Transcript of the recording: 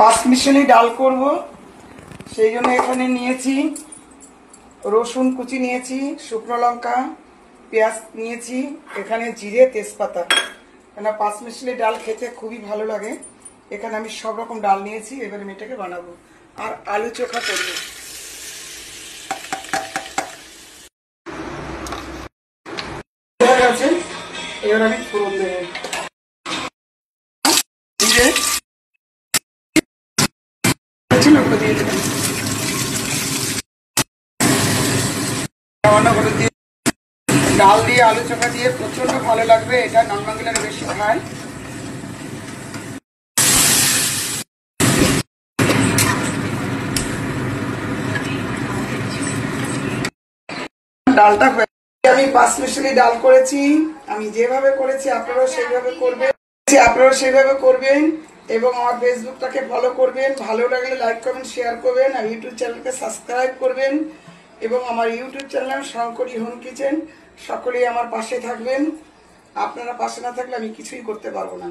পাঁচমিশালি ডাল করব, সেই জন্য এখানে নিয়েছি রসুন কুচি, নিয়েছি শুকনো লঙ্কা, পেঁয়াজ নিয়েছি, এখানে জিরে, তেজপাতা। কেন পাঁচমিশালি ডাল খেতে খুবই ভালো লাগে। এখানে আমি সব রকম ডাল নিয়েছি, এবারে আমি এটাকে বানাবো। আর আলু চোখা করবো। হয়ে গেছে, এবার আমি ফোড়ন দেবো। জিরে দিয়ে দেবেন, রান্না করে দিয়ে ডাল দিয়ে আলু চোখা দিয়ে প্রচন্ড ভালো লাগবে। এটা নন বাংলার বেশি খায়। ডালটা আমি পাঁচমিশালি ডাল করেছি, আমি যেভাবে করেছি আপনারাও সেইভাবে করবেন এবং আমার ফেসবুকটাকে ফলো করবেন। ভালো লাগলে লাইক করবেন, শেয়ার করবেন, আর ইউটিউব চ্যানেলকে সাবস্ক্রাইব করবেন এবং আমার YouTube channel Shankari home kitchen, সকলেই আমার পাশে থাকবেন। আপনারা পাশে না থাকলে আমি কিছুই করতে পারবো না।